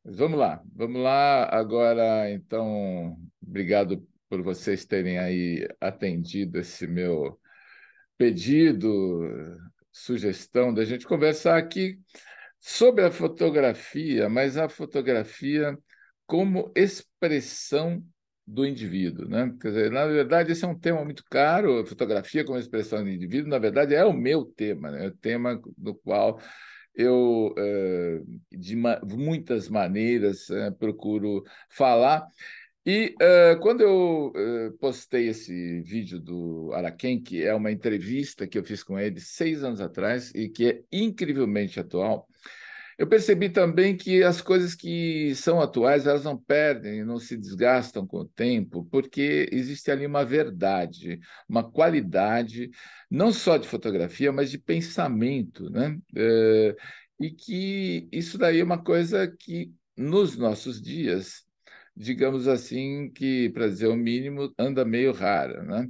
Mas vamos lá agora. Então, obrigado por vocês terem aí atendido esse meu pedido, sugestão da gente conversar aqui sobre a fotografia, mas a fotografia como expressão do indivíduo, né? Quer dizer, na verdade, esse é um tema muito caro, a fotografia como expressão do indivíduo, na verdade, é o meu tema, né? O tema do qual eu, muitas maneiras, procuro falar. E quando eu postei esse vídeo do Araquém, que é uma entrevista que eu fiz com ele 6 anos atrás e que é incrivelmente atual, eu percebi também que as coisas que são atuais, elas não perdem, não se desgastam com o tempo, porque existe ali uma verdade, uma qualidade, não só de fotografia, mas de pensamento, né? E que isso daí é uma coisa que, nos nossos dias, digamos assim, que, para dizer o mínimo, anda meio rara, né?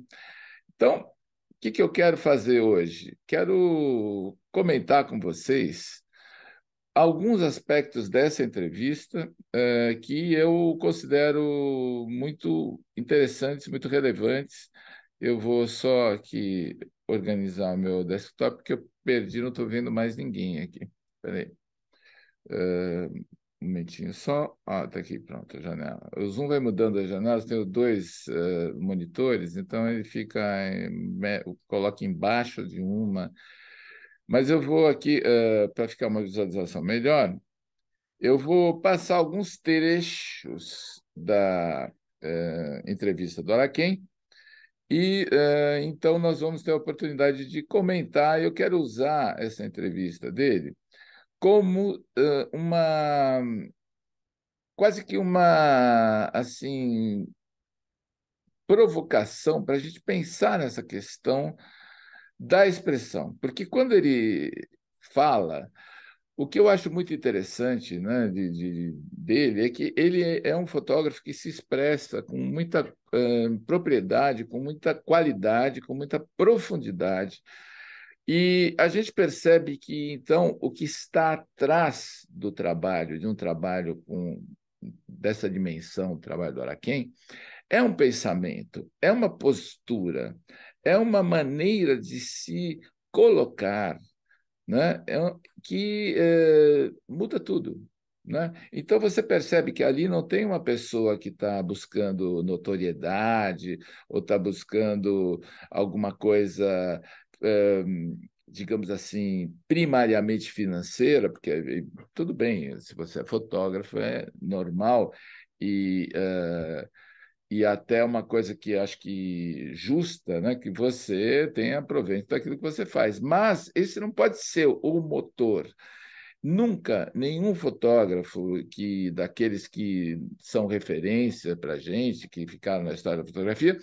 Então, o que eu quero fazer hoje? Quero comentar com vocês alguns aspectos dessa entrevista que eu considero muito interessantes, muito relevantes. Eu vou só aqui organizar o meu desktop, porque eu perdi, não estou vendo mais ninguém aqui. Espera aí. Um momentinho só. Ah, está aqui, pronto, a janela. O Zoom vai mudando as janelas, tenho dois monitores, então ele fica, coloca embaixo de uma. Mas eu vou aqui, para ficar uma visualização melhor, eu vou passar alguns trechos da entrevista do Araquém e então nós vamos ter a oportunidade de comentar. Eu quero usar essa entrevista dele como uma quase que uma assim provocação para a gente pensar nessa questão da expressão, porque quando ele fala, o que eu acho muito interessante, né, dele é que ele é um fotógrafo que se expressa com muita propriedade, com muita qualidade, com muita profundidade. E a gente percebe que, então, o que está atrás do trabalho, de um trabalho dessa dimensão, o trabalho do Araquém, é um pensamento, é uma postura, é uma maneira de se colocar, né? Que muda tudo. Né? Então você percebe que ali não tem uma pessoa que está buscando notoriedade ou está buscando alguma coisa, eh, digamos assim, primariamente financeira, porque tudo bem, se você é fotógrafo é normal e até uma coisa que acho que justa, né, que você tenha proveito daquilo que você faz. Mas esse não pode ser o motor. Nunca nenhum fotógrafo daqueles que são referência para a gente, que ficaram na história da fotografia,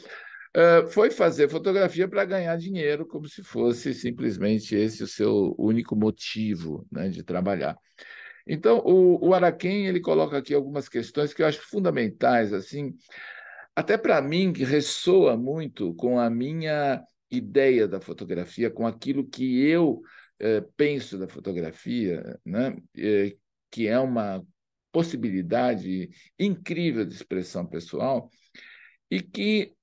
foi fazer fotografia para ganhar dinheiro, como se fosse simplesmente esse o seu único motivo, né, de trabalhar. Então, o Araquém ele coloca aqui algumas questões que eu acho fundamentais, assim, até para mim, que ressoa muito com a minha ideia da fotografia, com aquilo que eu penso da fotografia, né? Que é uma possibilidade incrível de expressão pessoal, e que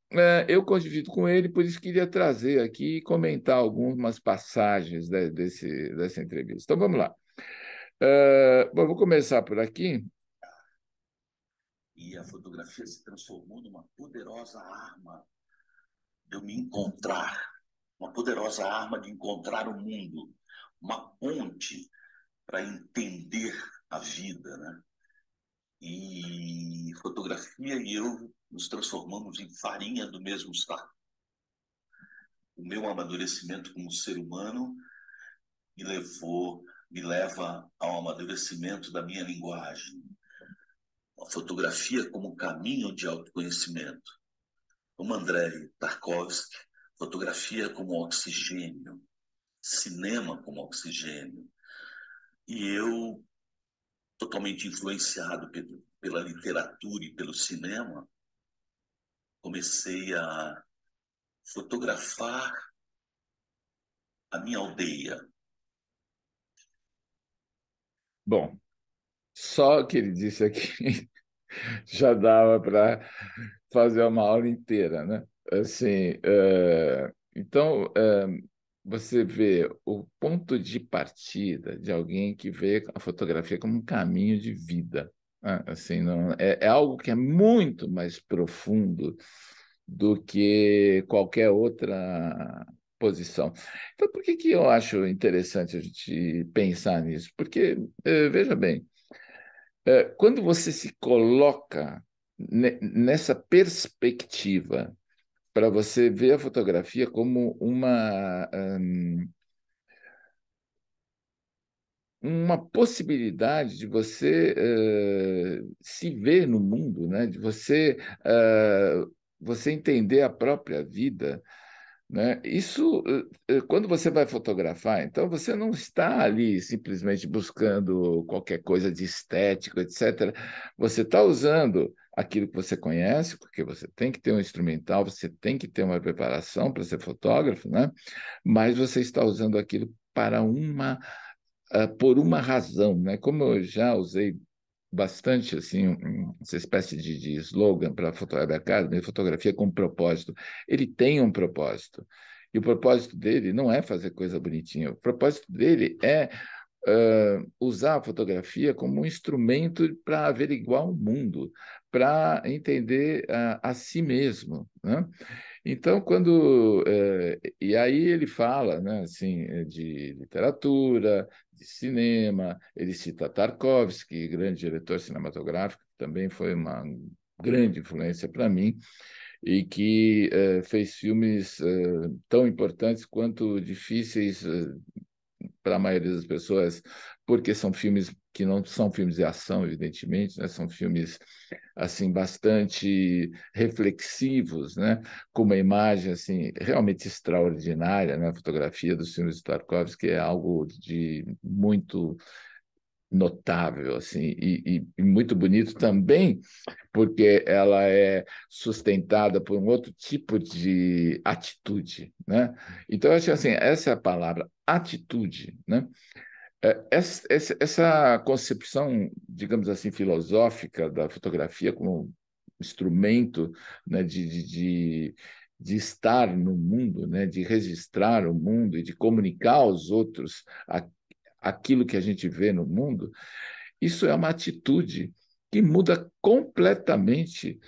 eu convido com ele, por isso queria trazer aqui e comentar algumas passagens dessa entrevista. Então, vamos lá. Bom, vou começar por aqui. E a fotografia se transformou numa poderosa arma de eu me encontrar, uma poderosa arma de encontrar o mundo, uma ponte para entender a vida, né? E fotografia e eu nos transformamos em farinha do mesmo saco. O meu amadurecimento como ser humano me leva ao amadurecimento da minha linguagem. A fotografia como caminho de autoconhecimento. Como Andrei Tarkovsky, fotografia como oxigênio, cinema como oxigênio. E eu, totalmente influenciado pela literatura e pelo cinema, comecei a fotografar a minha aldeia. Bom. Só o que ele disse aqui já dava para fazer uma aula inteira, né? Assim, então, você vê o ponto de partida de alguém que vê a fotografia como um caminho de vida, né? Assim, não, é algo que é muito mais profundo do que qualquer outra posição. Então, por que que eu acho interessante a gente pensar nisso? Porque, veja bem, quando você se coloca nessa perspectiva, para você ver a fotografia como uma possibilidade de você se ver no mundo, né? De você entender a própria vida, né? Isso, quando você vai fotografar, então você não está ali simplesmente buscando qualquer coisa de estético, etc. Você está usando aquilo que você conhece, porque você tem que ter um instrumental, você tem que ter uma preparação para ser fotógrafo, né? Mas você está usando aquilo para por uma razão, né? Como eu já usei bastante assim essa espécie de slogan para a Photoweb Academy, fotografia com propósito. Ele tem um propósito. E o propósito dele não é fazer coisa bonitinha. O propósito dele é usar a fotografia como um instrumento para averiguar o mundo, para entender a si mesmo, né? Então, e aí ele fala, né, assim, de literatura, de cinema, ele cita Tarkovsky, grande diretor cinematográfico, que também foi uma grande influência para mim, e que fez filmes tão importantes quanto difíceis para a maioria das pessoas, porque são filmes que não são filmes de ação, evidentemente, né? São filmes assim bastante reflexivos, né? Com uma imagem assim realmente extraordinária, né? A fotografia dos filmes de Tarkovsky é algo de muito notável assim e muito bonito também, porque ela é sustentada por um outro tipo de atitude, né? Então eu acho que, assim, essa é a palavra, atitude, né? Essa concepção, digamos assim, filosófica da fotografia como instrumento, né, de estar no mundo, né, de registrar o mundo e de comunicar aos outros aquilo que a gente vê no mundo, isso é uma atitude que muda completamente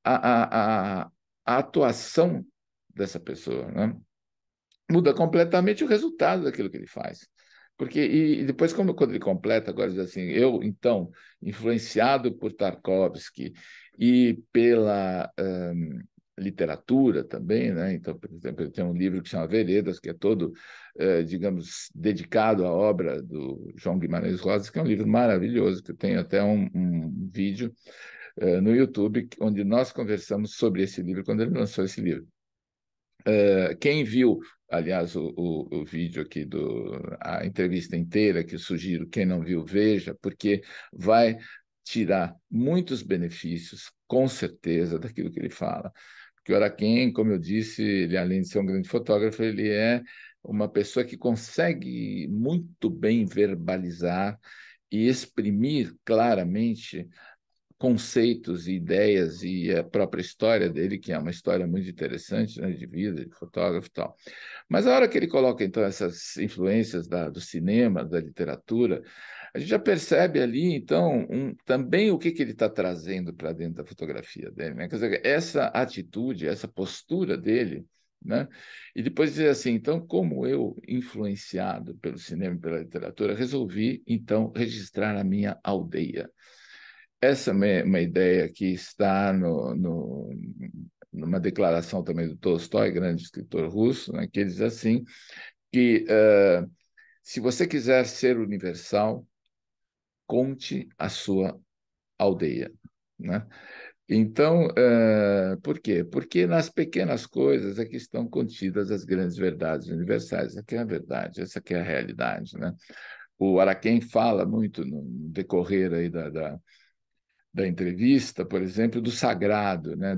a, a, a, a atuação dessa pessoa, né? Muda completamente o resultado daquilo que ele faz. Porque, e depois, quando ele completa, agora diz assim, eu, então, influenciado por Tarkovsky e pela literatura também, né? Então, por exemplo, ele tem um livro que chama Veredas, que é todo, digamos, dedicado à obra do João Guimarães Rosa, que é um livro maravilhoso, que eu tenho até um vídeo no YouTube, onde nós conversamos sobre esse livro, quando ele lançou esse livro. Quem viu, aliás, o vídeo aqui a entrevista inteira, que eu sugiro, quem não viu, veja, porque vai tirar muitos benefícios, com certeza, daquilo que ele fala. Porque o Araquém, como eu disse, ele, além de ser um grande fotógrafo, ele é uma pessoa que consegue muito bem verbalizar e exprimir claramente conceitos e ideias e a própria história dele, que é uma história muito interessante, né, de vida, de fotógrafo e tal. Mas a hora que ele coloca, então, essas influências do cinema, da literatura, a gente já percebe ali, então, também o que ele está trazendo para dentro da fotografia dele, né? Quer dizer, essa atitude, essa postura dele, né? E depois dizer assim, então, como eu, influenciado pelo cinema e pela literatura, resolvi, então, registrar a minha aldeia. Essa é uma ideia que está numa declaração também do Tolstói, grande escritor russo, né, que ele diz assim, que se você quiser ser universal, conte a sua aldeia, né? Então, por quê? Porque nas pequenas coisas é que estão contidas as grandes verdades universais. Essa que é a verdade, essa que é a realidade, né? O Araquém fala muito no decorrer aí da entrevista, por exemplo, do sagrado, né?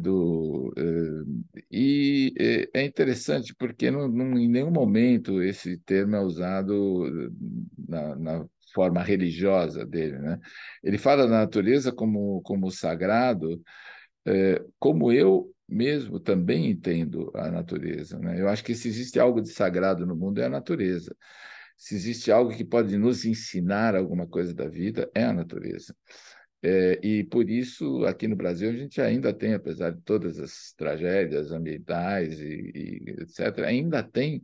É interessante porque em nenhum momento esse termo é usado na forma religiosa dele, né? Ele fala da natureza como sagrado, como eu mesmo também entendo a natureza, né? Eu acho que se existe algo de sagrado no mundo é a natureza. Se existe algo que pode nos ensinar alguma coisa da vida, é a natureza. E por isso, aqui no Brasil, a gente ainda tem, apesar de todas as tragédias ambientais e etc., ainda tem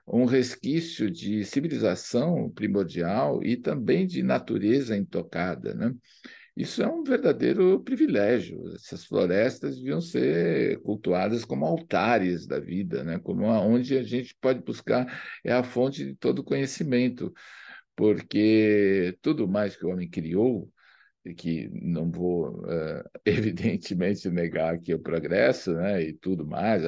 um resquício de civilização primordial e também de natureza intocada, né? Isso é um verdadeiro privilégio. Essas florestas deviam ser cultuadas como altares da vida, né? Como onde a gente pode buscar é a fonte de todo conhecimento, porque tudo mais que o homem criou, e que não vou, evidentemente, negar que o progresso, né, e tudo mais,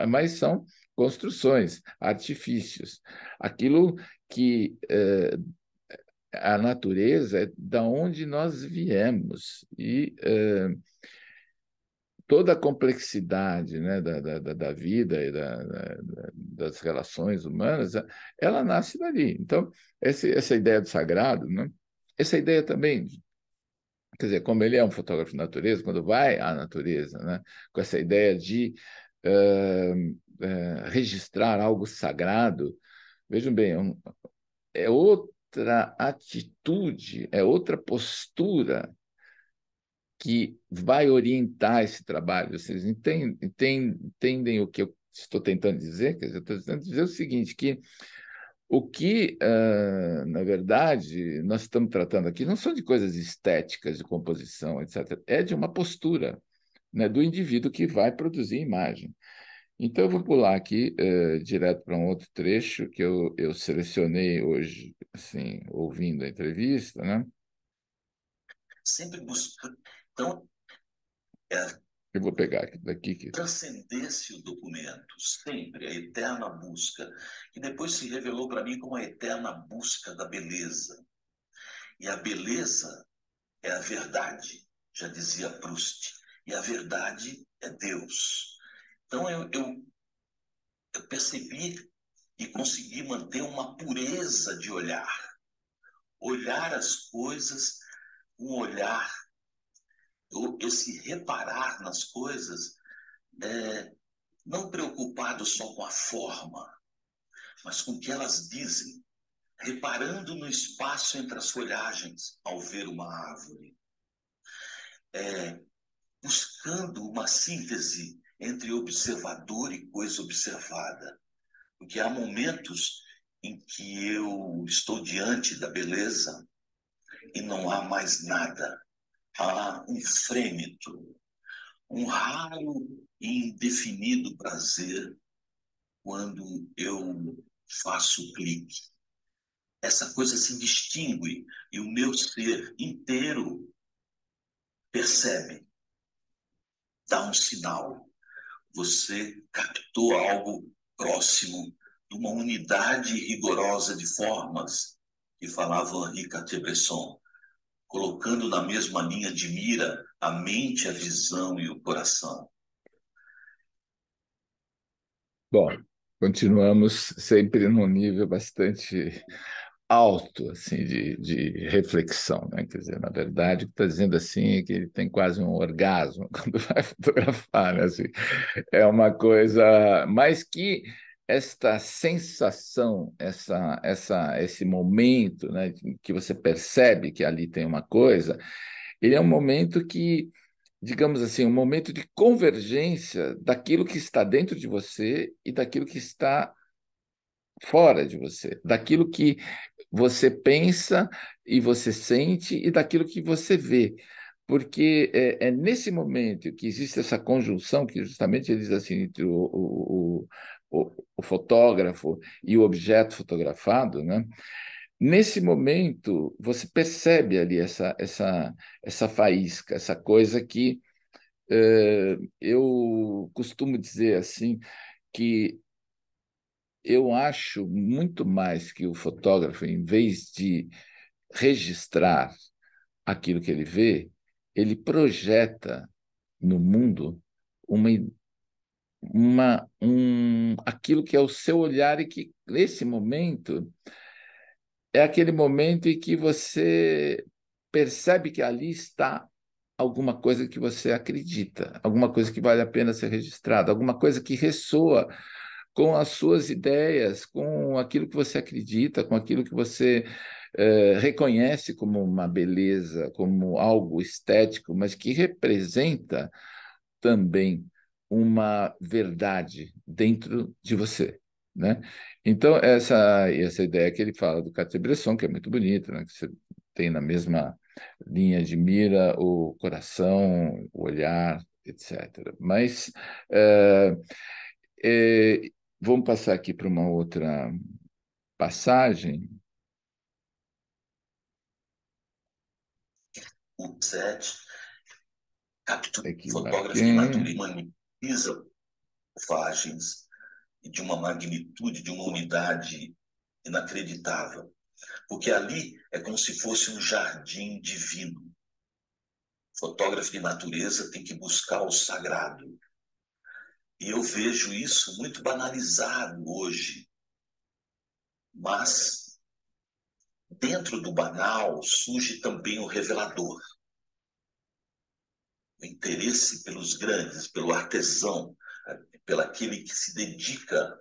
mas são construções, artifícios. Aquilo que a natureza é da onde nós viemos e toda a complexidade, né, da vida e das relações humanas, ela nasce dali. Então, essa ideia do sagrado, né, essa ideia também, quer dizer, como ele é um fotógrafo de natureza, quando vai à natureza, né, com essa ideia de registrar algo sagrado, vejam bem, é outra atitude, é outra postura que vai orientar esse trabalho. Vocês entendem o que eu estou tentando dizer? Quer dizer, eu estou tentando dizer o seguinte, que o que, na verdade, nós estamos tratando aqui não são de coisas estéticas, de composição, etc. É de uma postura, né, do indivíduo que vai produzir imagem. Então, eu vou pular aqui direto para um outro trecho que eu selecionei hoje, assim, ouvindo a entrevista, né? Sempre buscando. Então, é Eu vou pegar daqui. transcendesse o documento, sempre a eterna busca, que depois se revelou para mim como a eterna busca da beleza. E a beleza é a verdade, já dizia Proust. E a verdade é Deus. Então eu percebi e consegui manter uma pureza de olhar. Olhar as coisas, um olhar, esse reparar nas coisas, não preocupado só com a forma, mas com o que elas dizem, reparando no espaço entre as folhagens ao ver uma árvore, buscando uma síntese entre observador e coisa observada. Porque há momentos em que eu estou diante da beleza e não há mais nada. Há um frêmito, um raro e indefinido prazer quando eu faço o clique. Essa coisa se distingue e o meu ser inteiro percebe, dá um sinal. Você captou algo próximo de uma unidade rigorosa de formas que falava Henri Cartier-Bresson, colocando na mesma linha de mira a mente, a visão e o coração. Bom, continuamos sempre num nível bastante alto assim de reflexão, né? Quer dizer, na verdade, o que está dizendo assim é que ele tem quase um orgasmo quando vai fotografar, né? Assim, é uma coisa, mas que esta sensação, esse momento, né, que você percebe que ali tem uma coisa, ele é um momento que, digamos assim, um momento de convergência daquilo que está dentro de você e daquilo que está fora de você, daquilo que você pensa e você sente e daquilo que você vê. Porque é nesse momento que existe essa conjunção, que justamente ele diz assim, entre o fotógrafo e o objeto fotografado, né? Nesse momento, você percebe ali essa faísca, essa coisa que eu costumo dizer assim, que eu acho muito mais que o fotógrafo, em vez de registrar aquilo que ele vê, ele projeta no mundo uma, aquilo que é o seu olhar e que, nesse momento, é aquele momento em que você percebe que ali está alguma coisa que você acredita, alguma coisa que vale a pena ser registrada, alguma coisa que ressoa com as suas ideias, com aquilo que você acredita, com aquilo que você reconhece como uma beleza, como algo estético, mas que representa também uma verdade dentro de você, né? Então, essa ideia que ele fala do Cartier-Bresson, que é muito bonita, né? Que você tem na mesma linha de mira o coração, o olhar, etc. Mas é, é, vamos passar aqui para uma outra passagem. O set captura Aqui fotógrafo de marquei. natureza, humaniza selvagens e de uma magnitude, de uma unidade inacreditável. Porque ali é como se fosse um jardim divino. O fotógrafo de natureza tem que buscar o sagrado. E eu vejo isso muito banalizado hoje. Mas dentro do banal surge também o revelador. O interesse pelos grandes, pelo artesão, pelo aquele que se dedica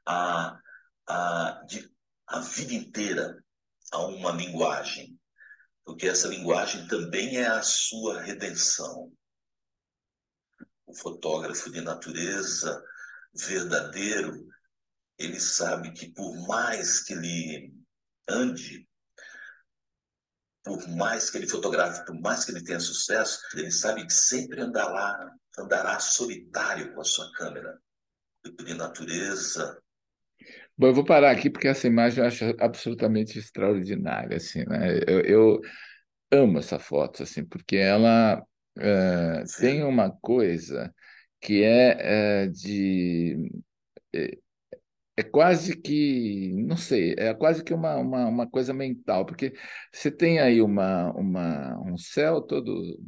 a, a vida inteira a uma linguagem, porque essa linguagem também é a sua redenção. O fotógrafo de natureza verdadeiro, ele sabe que por mais que ele ande, por mais que ele fotografe, por mais que ele tenha sucesso, ele sabe que sempre andará solitário com a sua câmera. De natureza. Bom, eu vou parar aqui porque essa imagem eu acho absolutamente extraordinária, assim, né? Eu amo essa foto, assim, porque ela tem uma coisa que é quase que, não sei, é quase que uma coisa mental, porque você tem aí um céu todo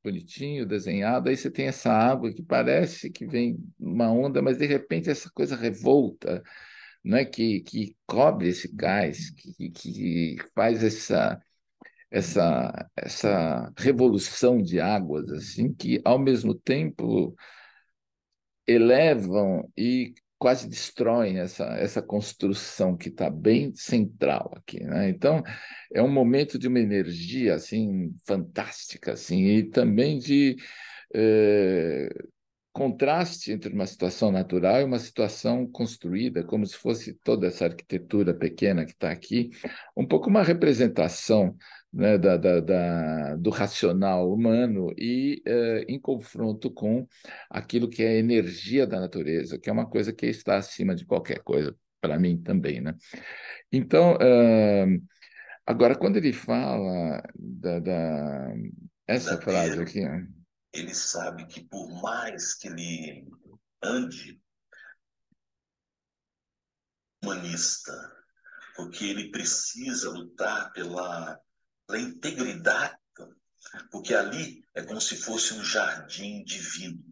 bonitinho, desenhado, aí você tem essa água que parece que vem uma onda, mas de repente essa coisa revolta, né, que cobre esse gás, que faz essa revolução de águas, assim, que ao mesmo tempo elevam e quase destroem essa construção que está bem central aqui, né? Então, é um momento de uma energia assim fantástica, assim, e também de eh, contraste entre uma situação natural e uma situação construída, como se fosse toda essa arquitetura pequena que está aqui, um pouco uma representação, né, do racional humano e em confronto com aquilo que é a energia da natureza, que é uma coisa que está acima de qualquer coisa, para mim também, né? Então, agora, quando ele fala essa frase Verdadeiro, aqui, né? ele sabe que por mais que ele ande humanista, porque ele precisa lutar pela integridade, porque ali é como se fosse um jardim divino.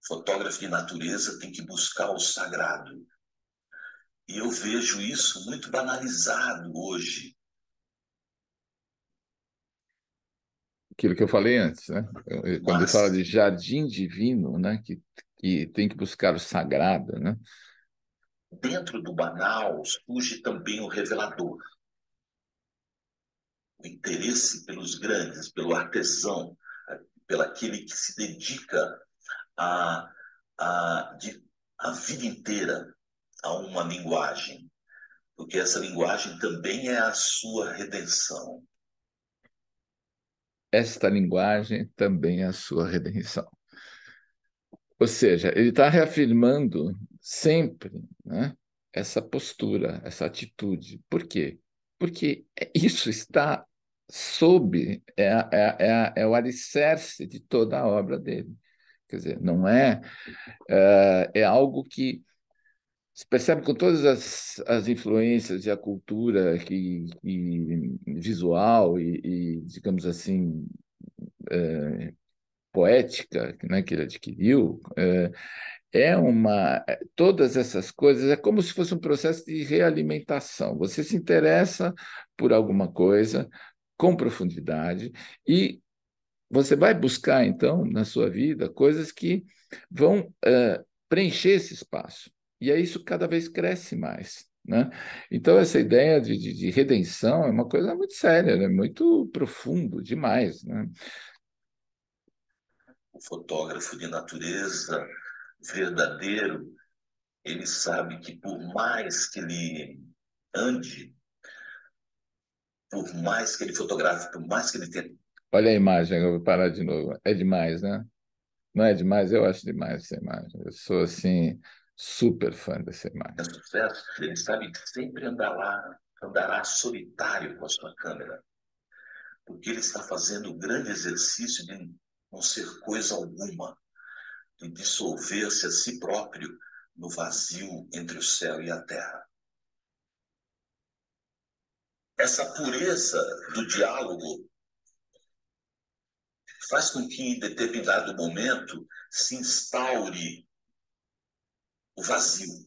O fotógrafo de natureza tem que buscar o sagrado. E eu vejo isso muito banalizado hoje. Aquilo que eu falei antes, né? Quando ele fala Mas de jardim divino, né? Que tem que buscar o sagrado, né? dentro do banal surge também o revelador. O interesse pelos grandes, pelo artesão, pelo aquele que se dedica a, a, a vida inteira a uma linguagem, porque essa linguagem também é a sua redenção. Esta linguagem também é a sua redenção. Ou seja, ele está reafirmando sempre, né, essa postura, essa atitude. Por quê? Porque isso está sob, é o alicerce de toda a obra dele. Quer dizer, não é algo que se percebe com todas as influências e a cultura visual digamos assim, poética, né, que ele adquiriu, todas essas coisas é como se fosse um processo de realimentação. Você se interessa por alguma coisa com profundidade e você vai buscar, então, na sua vida, coisas que vão preencher esse espaço. E aí isso cada vez cresce mais, né? Então, essa ideia de redenção é uma coisa muito séria, é muito profundo demais, né? O fotógrafo de natureza verdadeiro, ele sabe que por mais que ele ande, por mais que ele fotografe, por mais que ele tenha Olha a imagem, eu vou parar de novo. É demais, né? Não é demais? Eu acho demais essa imagem. Eu sou, assim, super fã dessa imagem. sucesso, ele sabe que sempre andará solitário com a sua câmera, porque ele está fazendo o grande exercício de não ser coisa alguma, de dissolver-se a si próprio no vazio entre o céu e a terra. Essa pureza do diálogo faz com que, em determinado momento, se instaure o vazio.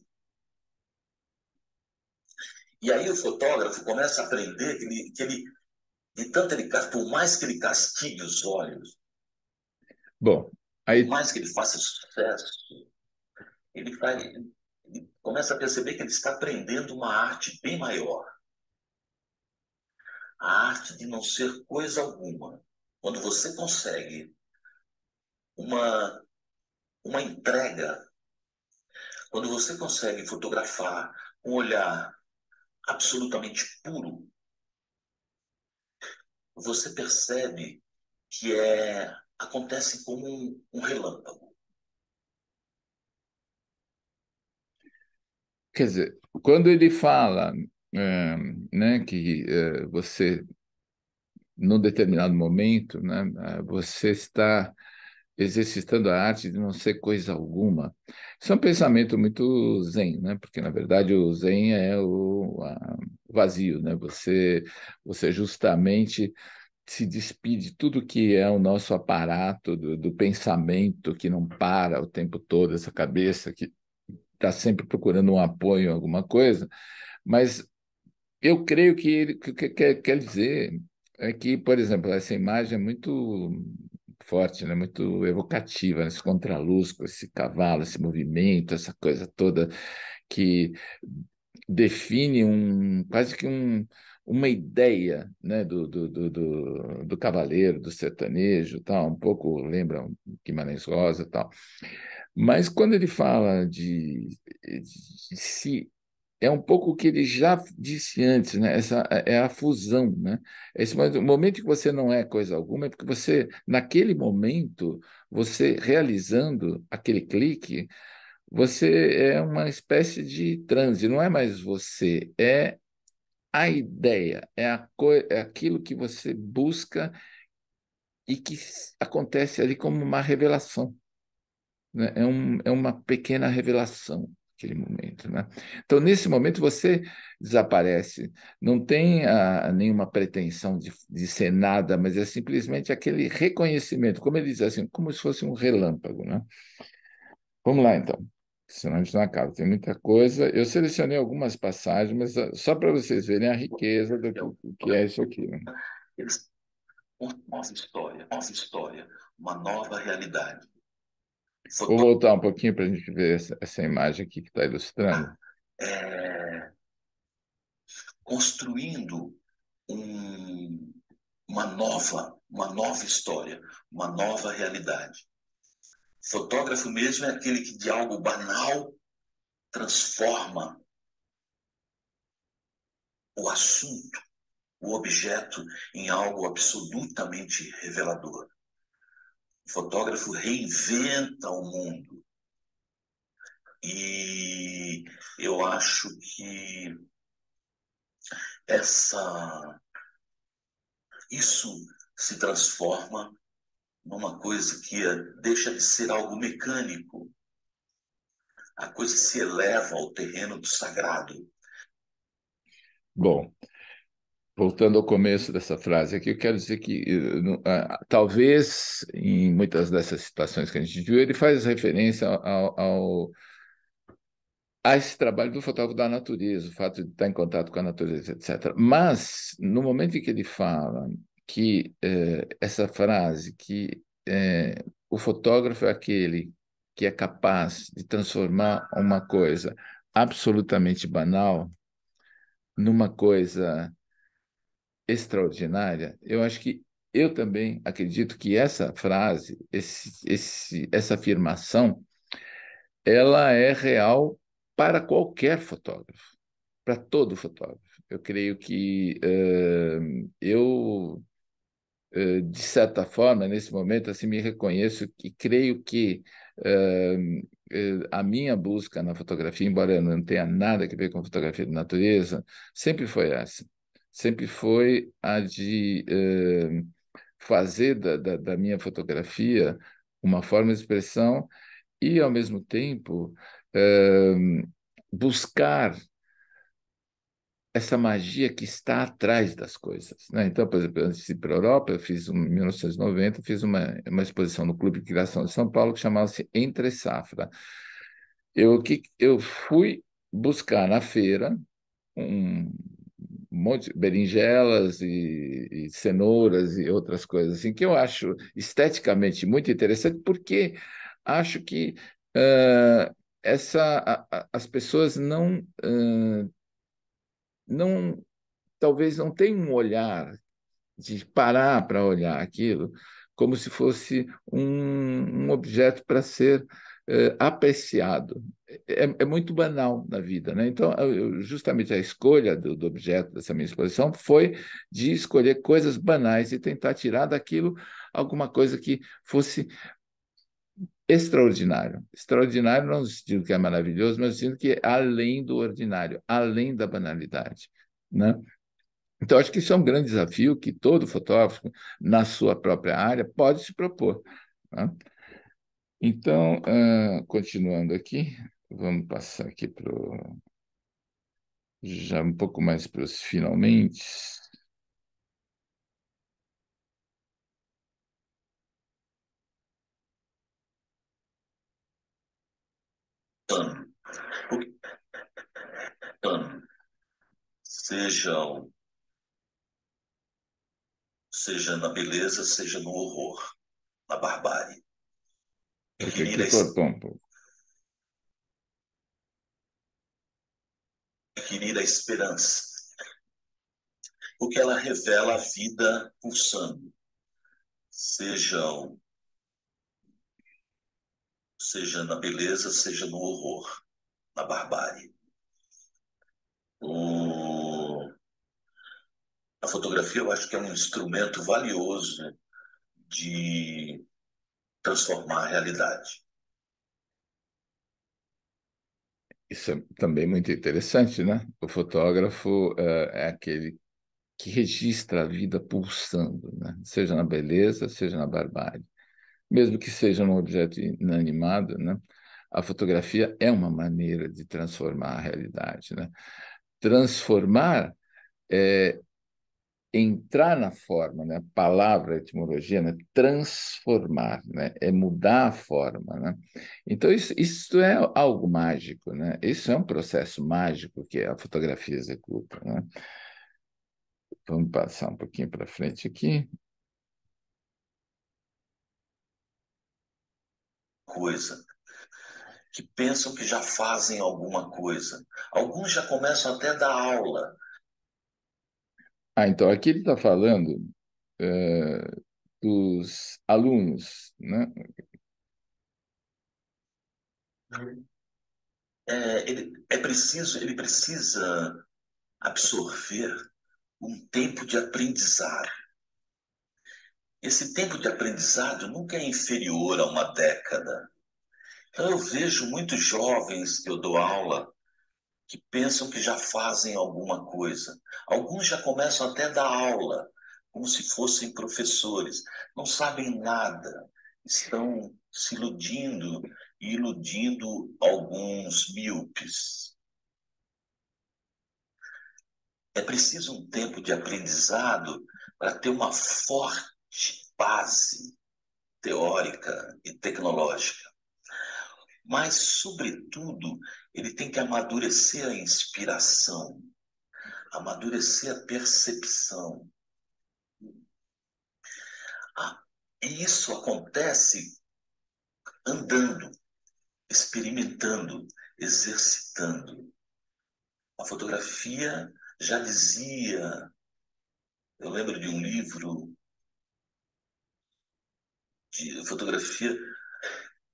E aí o fotógrafo começa a aprender de tanto ele, por mais que ele castigue os olhos, Bom, por aí, mais que ele faça sucesso, ele começa a perceber que ele está aprendendo uma arte bem maior. A arte de não ser coisa alguma. Quando você consegue uma, uma entrega, quando você consegue fotografar com um olhar absolutamente puro, você percebe que acontece como um relâmpago. quer dizer, quando ele fala, né, que você, num determinado momento, né, você está exercitando a arte de não ser coisa alguma. Isso é um pensamento muito zen, né? Porque, na verdade, o zen é o vazio, né? Você justamente se despide de tudo que é o nosso aparato do pensamento que não para o tempo todo, essa cabeça que está sempre procurando um apoio em alguma coisa, mas eu creio que ele que quer dizer é que, por exemplo, essa imagem é muito forte, né? Muito evocativa, né? Esse contraluz com esse cavalo, esse movimento, essa coisa toda que define quase que uma ideia, né? Do cavaleiro, do sertanejo, tal, um pouco lembra Guimarães Rosa, tal. Mas quando ele fala de si, é um pouco o que ele já disse antes, né? Essa é a fusão, né? O momento que você não é coisa alguma é porque você, naquele momento, você realizando aquele clique, você é uma espécie de transe, não é mais você, é a ideia, é aquilo que você busca e que acontece ali como uma revelação, né? É uma pequena revelação, aquele momento, né? Então, nesse momento, você desaparece. Não tem nenhuma pretensão de ser nada, mas é simplesmente aquele reconhecimento, como ele diz assim, como se fosse um relâmpago, né? Vamos lá, então. Senão a gente não acaba. Tem muita coisa. Eu selecionei algumas passagens, mas só para vocês verem a riqueza do que é isso aqui, né? Eles, uma nova história, uma nova realidade. Vou voltar um pouquinho para a gente ver essa imagem aqui que está ilustrando. É, construindo um, uma nova história, uma nova realidade. Fotógrafo mesmo é aquele que de algo banal transforma o assunto, o objeto, em algo absolutamente revelador. O fotógrafo reinventa o mundo. E eu acho que essa, isso se transforma numa coisa que deixa de ser algo mecânico. A coisa se eleva ao terreno do sagrado. Bom, Voltando ao começo dessa frase aqui, eu quero dizer que talvez em muitas dessas situações que a gente viu, ele faz referência a esse trabalho do fotógrafo da natureza, o fato de estar em contato com a natureza, etc. Mas, no momento em que ele fala que essa frase, que o fotógrafo é aquele que é capaz de transformar uma coisa absolutamente banal numa coisa extraordinária, eu acho que eu também acredito que essa frase, essa afirmação, ela é real para qualquer fotógrafo, para todo fotógrafo. Eu creio que de certa forma, nesse momento, assim, me reconheço e creio que eh, a minha busca na fotografia, embora eu não tenha nada a ver com fotografia de natureza, sempre foi essa. Sempre foi a de fazer da minha fotografia uma forma de expressão e, ao mesmo tempo, eh, buscar essa magia que está atrás das coisas, né? Então, por exemplo, antes de ir para a Europa, eu fiz, em 1990, fiz uma exposição no Clube de Criação de São Paulo que chamava-se Entre Safra. Eu fui buscar na feira um monte de berinjelas e cenouras e outras coisas assim, que eu acho esteticamente muito interessante, porque acho que as pessoas não talvez não tenham um olhar de parar para olhar aquilo como se fosse um objeto para ser apreciado. É muito banal na vida, né? Então, justamente a escolha do objeto dessa minha exposição foi de escolher coisas banais e tentar tirar daquilo alguma coisa que fosse extraordinário. Extraordinário não no sentido que é maravilhoso, mas no sentido que é além do ordinário, além da banalidade, né? Então, acho que isso é um grande desafio que todo fotógrafo, na sua própria área, pode se propor, né? Então, continuando aqui, vamos passar aqui já um pouco mais para os finalmente. Ano, ano, sejam, seja na beleza, seja no horror, na barbárie. Porque aqui Adquirir a, es- cortou um pouco. adquirir a esperança, porque ela revela a vida pulsando, sejam, seja na beleza, seja no horror, na barbárie. O, a fotografia, eu acho que é um instrumento valioso de transformar a realidade. Isso é também muito interessante, né? O fotógrafo é aquele que registra a vida pulsando, né? Seja na beleza, seja na barbárie. Mesmo que seja um objeto inanimado, né? A fotografia é uma maneira de transformar a realidade, né? Transformar é entrar na forma, né? A palavra, a etimologia, né? Transformar, né? É mudar a forma, né? Então, isso é algo mágico, né? Isso é um processo mágico que a fotografia executa, né? Vamos passar um pouquinho para frente aqui. Coisa que pensam que já fazem alguma coisa. Alguns já começam até a dar aula. Então, aqui ele está falando dos alunos, né? Ele precisa absorver um tempo de aprendizado. Esse tempo de aprendizado nunca é inferior a uma década. Então eu vejo muitos jovens que eu dou aula que pensam que já fazem alguma coisa. Alguns já começam até a dar aula, como se fossem professores. Não sabem nada, estão se iludindo e iludindo alguns míopes. É preciso um tempo de aprendizado para ter uma forte base teórica e tecnológica. Mas, sobretudo, ele tem que amadurecer a inspiração, amadurecer a percepção. E isso acontece andando, experimentando, exercitando. A fotografia já dizia, eu lembro de um livro de fotografia,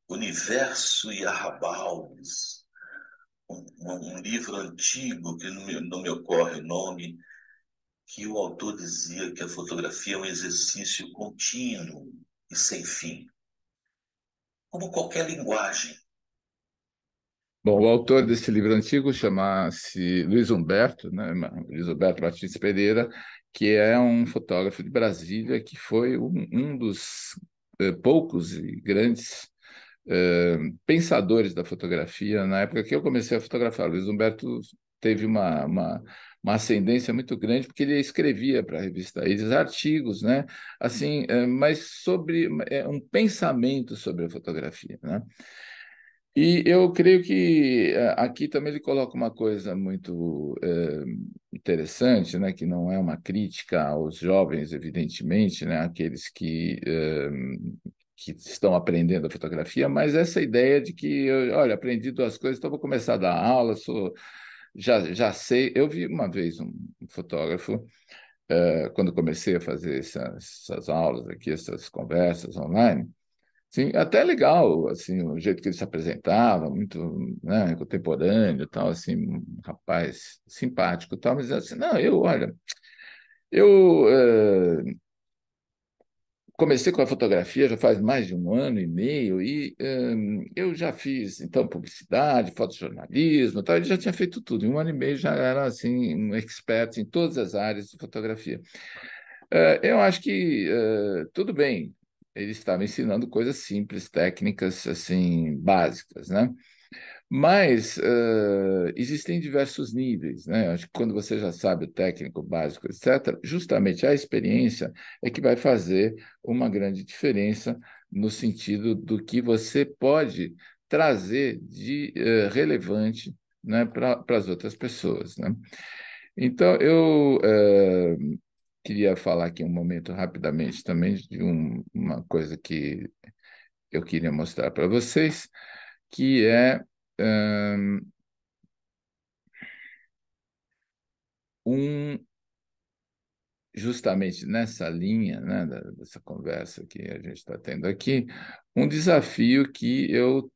Universo e Arrabaldes, um livro antigo que não me ocorre o nome, que o autor dizia que a fotografia é um exercício contínuo e sem fim, como qualquer linguagem. Bom, o autor desse livro antigo chama-se Luiz Humberto, né? Luiz Humberto Martins Pereira, que é um fotógrafo de Brasília, que foi um dos poucos e grandes pensadores da fotografia na época que eu comecei a fotografar. Luiz Humberto teve uma ascendência muito grande, porque ele escrevia para a revista Iris artigos, né? Assim, mas sobre um pensamento sobre a fotografia, né? E eu creio que aqui também ele coloca uma coisa muito interessante, né, que não é uma crítica aos jovens, evidentemente, né, aqueles que estão aprendendo a fotografia, mas essa ideia de que, olha, aprendi duas coisas, então vou começar a dar aula, já sei. Eu vi uma vez um fotógrafo, quando comecei a fazer essas aulas aqui, essas conversas online. Sim, até legal, assim, o jeito que ele se apresentava, muito, né, contemporâneo, tal, assim, um rapaz simpático, tal, mas assim, não, olha, eu comecei com a fotografia já faz mais de um ano e meio e eu já fiz, então, publicidade, fotojornalismo, tal, ele já tinha feito tudo, em um ano e meio já era, assim, um expert em todas as áreas de fotografia. Eu acho que tudo bem, ele estava ensinando coisas simples, técnicas assim básicas, né? Mas existem diversos níveis, né? Acho que quando você já sabe o técnico básico, etc., justamente a experiência é que vai fazer uma grande diferença no sentido do que você pode trazer de relevante, né, para as outras pessoas, né? Então, eu queria falar aqui um momento rapidamente também de uma coisa que eu queria mostrar para vocês, que é um, justamente nessa linha, né, dessa conversa que a gente está tendo aqui, um desafio que eu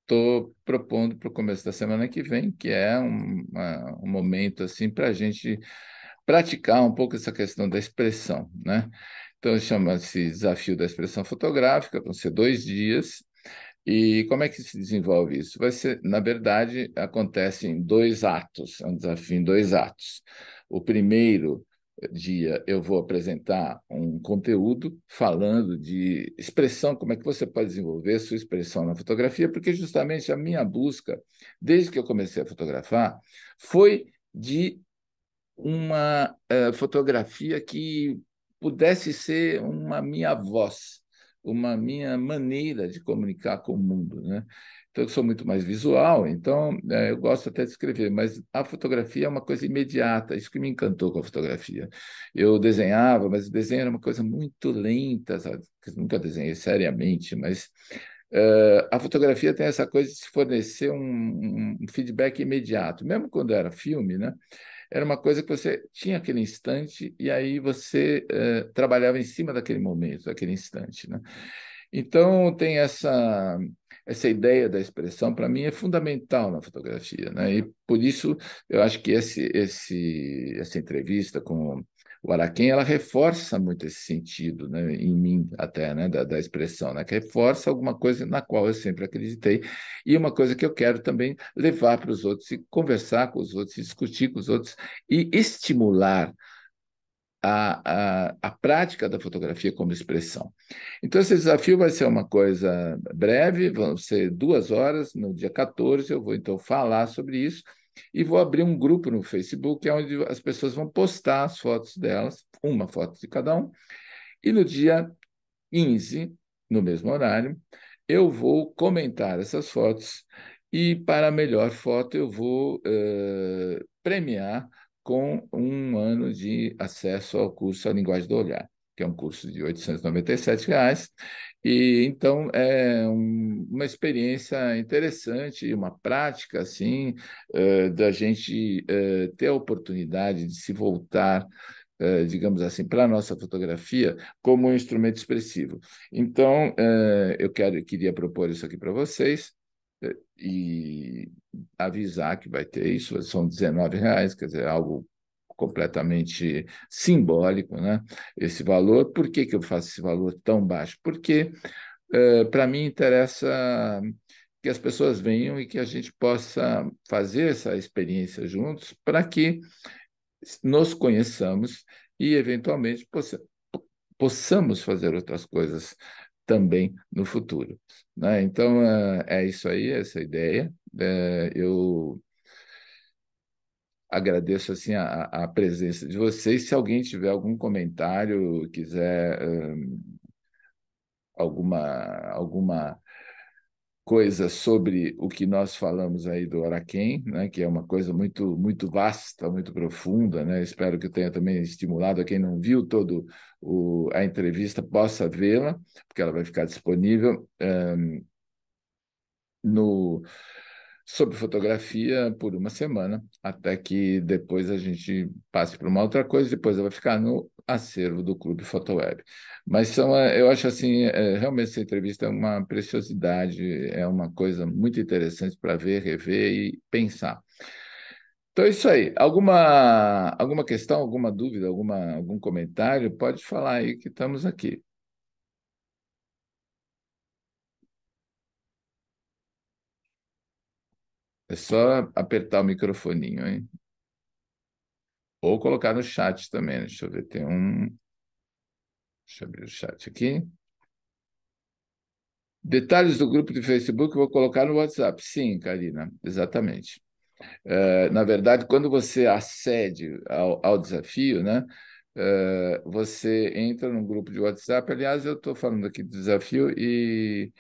estou propondo para o começo da semana que vem, que é um momento assim para a gente praticar um pouco essa questão da expressão, né? Então, chama-se Desafio da Expressão Fotográfica, vão ser 2 dias. E como é que se desenvolve isso? Vai ser, na verdade, acontece em 2 atos, é um desafio em 2 atos. O primeiro dia eu vou apresentar um conteúdo falando de expressão, como é que você pode desenvolver sua expressão na fotografia, porque justamente a minha busca, desde que eu comecei a fotografar, foi de uma fotografia que pudesse ser uma minha voz, uma minha maneira de comunicar com o mundo, né? Então, eu sou muito mais visual, então eu gosto até de escrever, mas a fotografia é uma coisa imediata, isso que me encantou com a fotografia. Eu desenhava, mas o desenho era uma coisa muito lenta, sabe? Eu nunca desenhei seriamente, mas a fotografia tem essa coisa de se fornecer um feedback imediato, mesmo quando era filme, né? Era uma coisa que você tinha aquele instante e aí você trabalhava em cima daquele momento, daquele instante, né? Então, tem essa ideia da expressão, para mim, é fundamental na fotografia, né? E, por isso, eu acho que essa entrevista com o Araquém, ela reforça muito esse sentido, né? Em mim, até, né? Da expressão, né? Que reforça alguma coisa na qual eu sempre acreditei e uma coisa que eu quero também levar para os outros e conversar com os outros, e discutir com os outros e estimular a prática da fotografia como expressão. Então, esse desafio vai ser uma coisa breve, vão ser 2 horas, no dia 14, eu vou então falar sobre isso, e vou abrir um grupo no Facebook, onde as pessoas vão postar as fotos delas, uma foto de cada um, e no dia 15, no mesmo horário, eu vou comentar essas fotos e, para a melhor foto, eu vou premiar com um ano de acesso ao curso A Linguagem do Olhar, que é um curso de R$ 897. E então é uma experiência interessante, uma prática assim, da gente ter a oportunidade de se voltar, digamos assim, para a nossa fotografia como um instrumento expressivo. Então, queria propor isso aqui para vocês, e avisar que vai ter isso, são R$ 19, quer dizer, algo completamente simbólico, né? Esse valor. Por que que eu faço esse valor tão baixo? Porque, para mim, interessa que as pessoas venham e que a gente possa fazer essa experiência juntos para que nos conheçamos e, eventualmente, possamos fazer outras coisas também no futuro, né? Então, é isso aí, essa ideia. Eu agradeço assim a presença de vocês. Se alguém tiver algum comentário, quiser alguma coisa sobre o que nós falamos aí do Araquém, né, que é uma coisa muito vasta, muito profunda, né? Espero que eu tenha também estimulado a quem não viu todo a entrevista possa vê-la, porque ela vai ficar disponível no sobre fotografia por uma semana, até que depois a gente passe para uma outra coisa, depois ela vai ficar no acervo do Clube Photoweb. Mas eu acho assim, realmente essa entrevista é uma preciosidade, é uma coisa muito interessante para ver, rever e pensar. Então é isso aí. Alguma questão, alguma dúvida, algum comentário? Pode falar aí que estamos aqui. É só apertar o microfoninho, hein? Ou colocar no chat também, né? Deixa eu ver, deixa eu abrir o chat aqui. Detalhes do grupo de Facebook eu vou colocar no WhatsApp. Sim, Karina, exatamente. Na verdade, quando você acede ao desafio, né, você entra num grupo de WhatsApp. Aliás, eu estou falando aqui do desafio e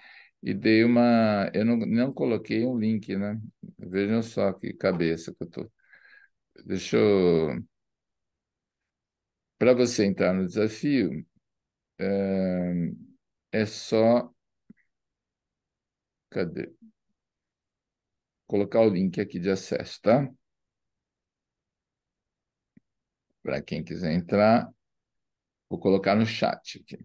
dei uma. Eu não coloquei um link, né? Vejam só que cabeça que eu estou. Deixa eu. Para você entrar no desafio, é só. Cadê? Colocar o link aqui de acesso, tá? Para quem quiser entrar, vou colocar no chat aqui.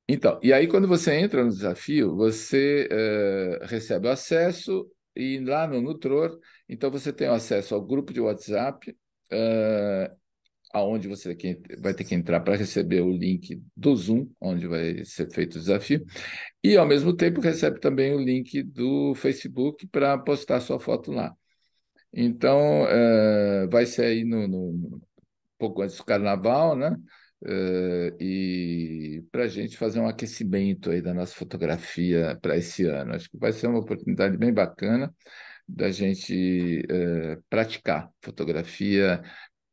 Então, e aí quando você entra no desafio, você recebe o acesso e lá no Nutror, então você tem acesso ao grupo de WhatsApp, aonde você vai ter que entrar para receber o link do Zoom, onde vai ser feito o desafio, e ao mesmo tempo recebe também o link do Facebook para postar sua foto lá. Então, vai ser aí pouco antes do carnaval, né? E para a gente fazer um aquecimento aí da nossa fotografia para esse ano. Acho que vai ser uma oportunidade bem bacana da gente praticar fotografia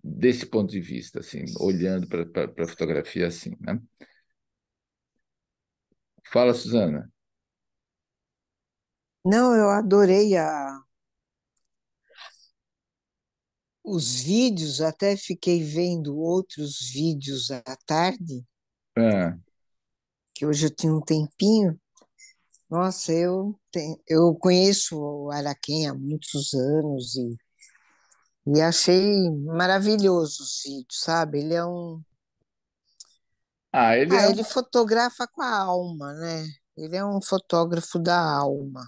desse ponto de vista, assim, olhando para a fotografia assim, né? Fala, Suzana. Não, eu adorei os vídeos, até fiquei vendo outros vídeos à tarde, Ah, que hoje eu tinha um tempinho. Nossa, eu conheço o Araquém há muitos anos e achei maravilhoso os vídeos, sabe? ele é Ele fotografa com a alma, né? Ele é um fotógrafo da alma.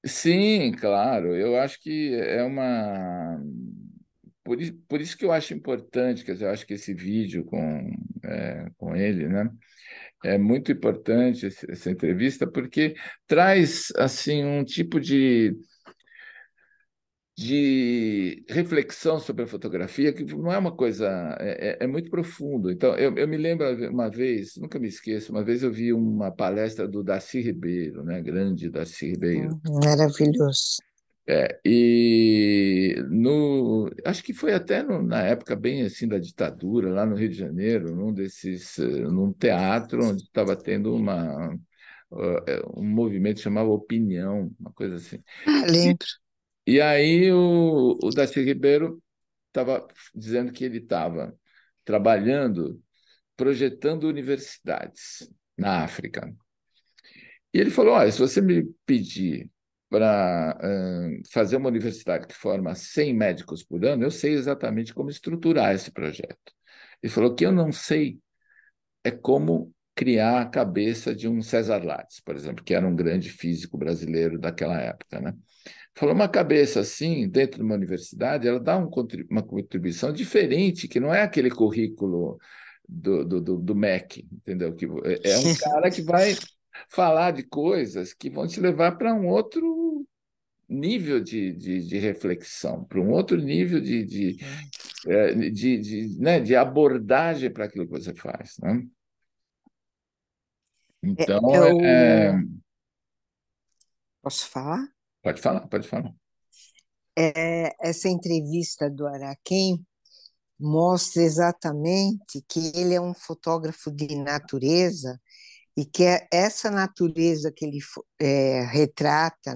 sim, claro. Eu acho que é uma. Por isso que eu acho importante, quer dizer, eu acho que esse vídeo com ele, né? É muito importante essa entrevista, porque traz assim um tipo de reflexão sobre a fotografia, que não é uma coisa, é muito profundo. Então, eu me lembro uma vez, nunca me esqueço, uma vez eu vi uma palestra do Darcy Ribeiro, né, grande Darcy Ribeiro. Maravilhoso. E acho que foi até na época bem assim da ditadura, lá no Rio de Janeiro, num teatro onde estava tendo um movimento que chamava Opinião, uma coisa assim. Ah, lembro. E aí o Darcy Ribeiro estava dizendo que ele estava trabalhando, projetando universidades na África. E ele falou: olha, se você me pedir para fazer uma universidade que forma 100 médicos por ano, eu sei exatamente como estruturar esse projeto. Ele falou que eu não sei é como criar a cabeça de um César Lattes, por exemplo, que era um grande físico brasileiro daquela época, né? Falou, uma cabeça assim, dentro de uma universidade, ela dá uma contribuição diferente, que não é aquele currículo do MEC, entendeu? Que é um cara que vai falar de coisas que vão te levar para um outro nível de reflexão, para um outro nível né, de abordagem para aquilo que você faz, né? Então, Posso falar? pode falar, pode falar. Essa entrevista do Araquém mostra exatamente que ele é um fotógrafo de natureza e que essa natureza que ele retrata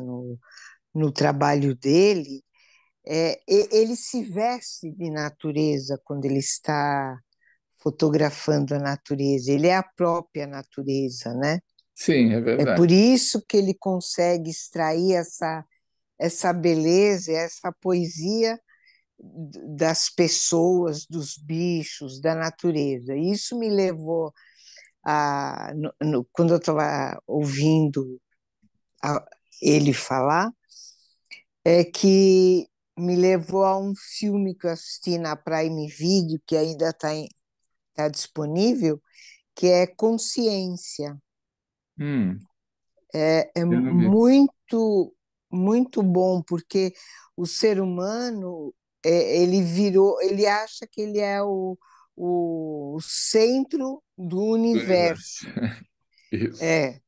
no trabalho dele, ele se veste de natureza quando ele está fotografando a natureza, ele é a própria natureza, né? Sim, é É verdade. por isso que ele consegue extrair essa beleza, essa poesia das pessoas, dos bichos, da natureza. Isso me levou quando eu estava ouvindo a- ele falar, é que me levou a um filme que eu assisti na Prime Video, que ainda tá disponível, que é Consciência. É Eu não vi. muito, muito bom, porque o ser humano, ele acha que ele é o centro do Do universo. universo. Isso. É.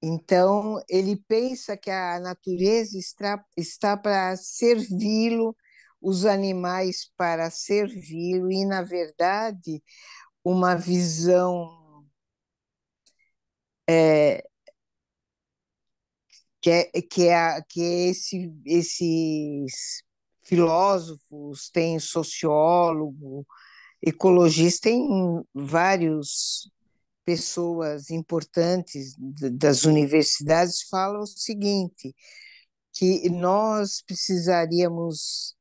Então, ele pensa que a natureza está para servi-lo, os animais para servi-lo, e, na verdade, uma visão que esses filósofos têm, sociólogo, ecologista, tem vários pessoas importantes das universidades falam o seguinte, que nós precisaríamos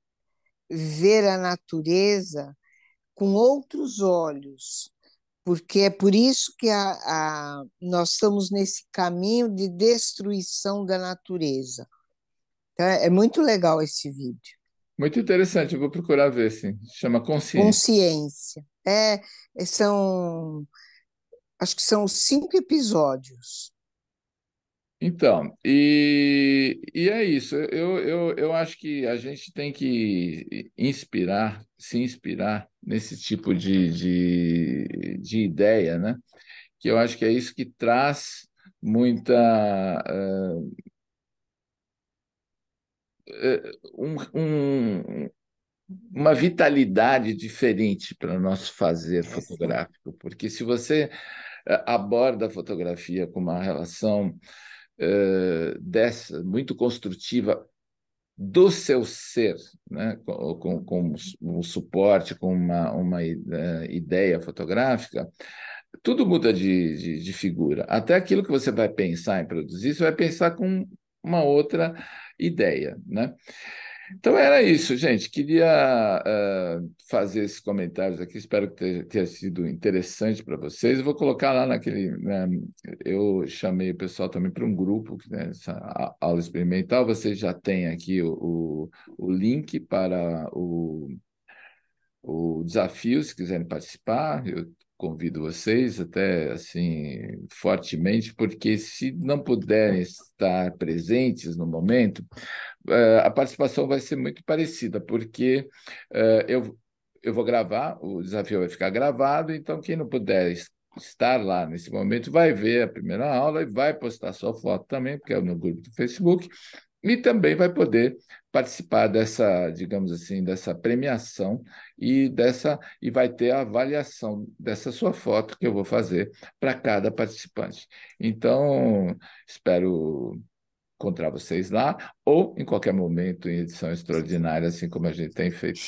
ver a natureza com outros olhos, porque é por isso que nós estamos nesse caminho de destruição da natureza. Então, é muito legal esse vídeo. Muito interessante, eu vou procurar ver, sim. Chama Consciência. Consciência. São, acho que são 5 episódios. Então, e é isso. Eu acho que a gente tem que se inspirar nesse tipo de ideia, né? Que eu acho que é isso que traz muita uma vitalidade diferente para o nosso fazer Sim. fotográfico, porque se você aborda a fotografia com uma relação dessa, muito construtiva do seu ser, né? Com um suporte, com uma ideia fotográfica, tudo muda de figura. Até aquilo que você vai pensar em produzir, você vai pensar com uma outra ideia, né? Então era isso, gente. Queria fazer esses comentários aqui. Espero que tenha sido interessante para vocês. Eu vou colocar lá naquele, né, eu chamei o pessoal também para um grupo, né, essa aula experimental. Vocês já têm aqui o link para o desafio, se quiserem participar. Eu convido vocês até assim fortemente, porque se não puderem estar presentes no momento, a participação vai ser muito parecida, porque eu vou gravar, o desafio vai ficar gravado, então quem não puder estar lá nesse momento vai ver a primeira aula e vai postar sua foto também, porque é no grupo do Facebook, e também vai poder participar dessa, digamos assim, dessa premiação e vai ter a avaliação dessa sua foto que eu vou fazer para cada participante. Então, espero encontrar vocês lá ou em qualquer momento em edição extraordinária, assim como a gente tem feito.